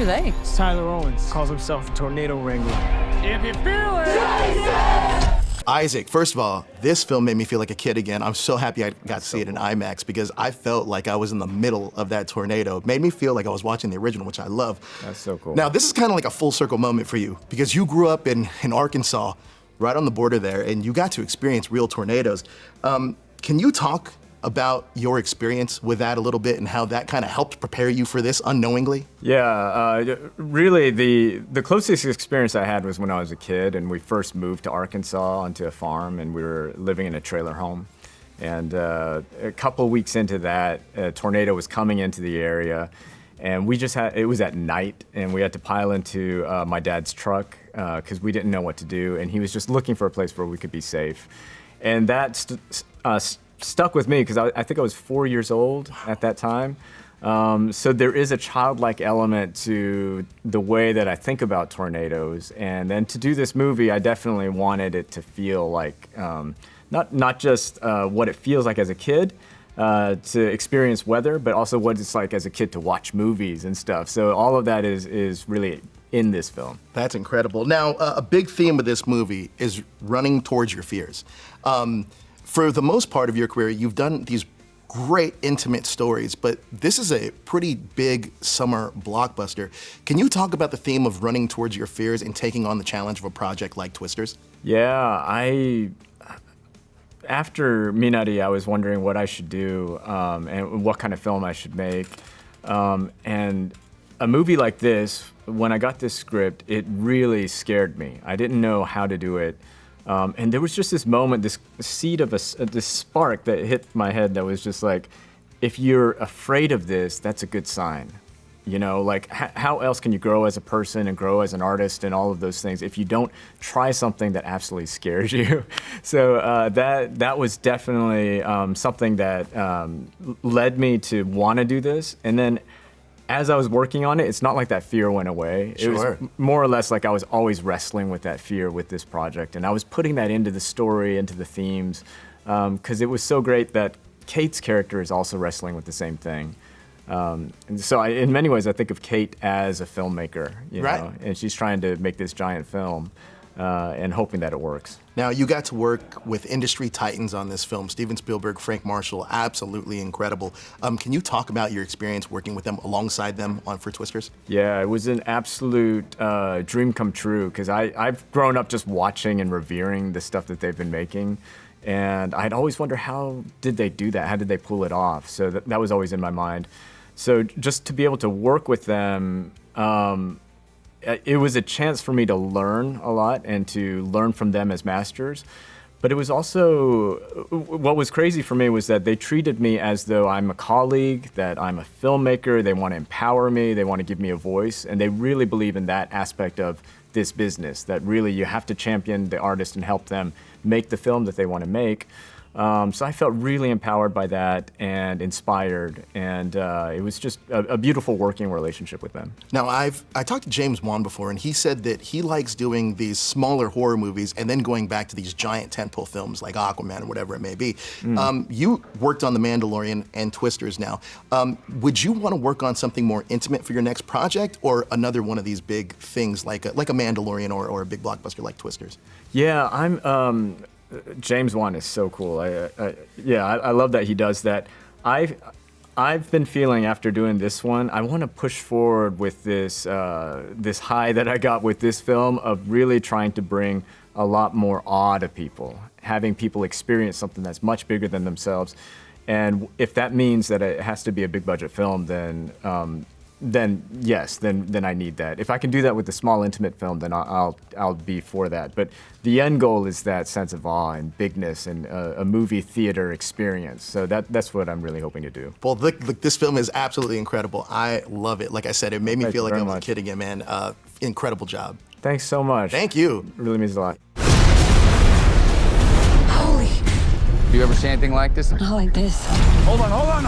are they? It's Tyler Owens. Calls himself a tornado wrangler. If you feel it! Isaac, first of all, this film made me feel like a kid again. I'm so happy I got to see it in IMAX because I felt like I was in the middle of that tornado. It made me feel like I was watching the original, which I love. That's so cool. Now, this is kind of like a full circle moment for you because you grew up in Arkansas, right on the border there, and you got to experience real tornadoes. Can you talk about your experience with that a little bit and how that kind of helped prepare you for this unknowingly? Yeah, really the closest experience I had was when I was a kid and we first moved to Arkansas onto a farm and we were living in a trailer home. And a couple of weeks into that, a tornado was coming into the area and it was at night and we had to pile into my dad's truck because we didn't know what to do and he was just looking for a place where we could be safe. And that stuck with me because I think I was 4 years old at that time. So there is a childlike element to the way that I think about tornadoes. And then to do this movie, I definitely wanted it to feel like, not just what it feels like as a kid to experience weather, but also what it's like as a kid to watch movies and stuff. So all of that is really in this film. That's incredible. Now, a big theme of this movie is running towards your fears. For the most part of your career, you've done these great intimate stories, but this is a pretty big summer blockbuster. Can you talk about the theme of running towards your fears and taking on the challenge of a project like Twisters? Yeah, after Minari, I was wondering what I should do and what kind of film I should make. And a movie like this, when I got this script, it really scared me. I didn't know how to do it. And there was just this moment, this seed of this spark that hit my head that was just like, if you're afraid of this, that's a good sign. You know, like how else can you grow as a person and grow as an artist and all of those things if you don't try something that absolutely scares you? So that was definitely something that led me to want to do this. And then as I was working on it, it's not like that fear went away. Sure. It was more or less like I was always wrestling with that fear with this project. And I was putting that into the story, into the themes, because it was so great that Kate's character is also wrestling with the same thing. And so in many ways, I think of Kate as a filmmaker, you know, and she's trying to make this giant film and hoping that it works. Now, you got to work with industry titans on this film, Steven Spielberg, Frank Marshall, absolutely incredible. Can you talk about your experience working with them, alongside them for Twisters? Yeah, it was an absolute dream come true, because I've grown up just watching and revering the stuff that they've been making. And I'd always wonder, how did they do that? How did they pull it off? So that was always in my mind. So just to be able to work with them, it was a chance for me to learn a lot and to learn from them as masters. But it was also, what was crazy for me was that they treated me as though I'm a colleague, that I'm a filmmaker, they want to empower me, they want to give me a voice, and they really believe in that aspect of this business, that really you have to champion the artist and help them make the film that they want to make. So I felt really empowered by that and inspired, and it was just a beautiful working relationship with them. Now, I talked to James Wan before, and he said that he likes doing these smaller horror movies and then going back to these giant tentpole films like Aquaman or whatever it may be. You worked on The Mandalorian and Twisters now. Would you want to work on something more intimate for your next project, or another one of these big things like a Mandalorian or a big blockbuster like Twisters? Yeah, James Wan is so cool. I love that he does that. I've been feeling after doing this one, I want to push forward with this this high that I got with this film of really trying to bring a lot more awe to people, having people experience something that's much bigger than themselves. And if that means that it has to be a big budget film, then yes, then I need that. If I can do that with a small, intimate film, then I'll be for that. But the end goal is that sense of awe and bigness and a movie theater experience. So that's what I'm really hoping to do. Well, look, this film is absolutely incredible. I love it. Like I said, it made me feel like I was a kid again, man. Incredible job. Thanks so much. Thank you. It really means a lot. Holy. Do you ever see anything like this? Not like this. Hold on.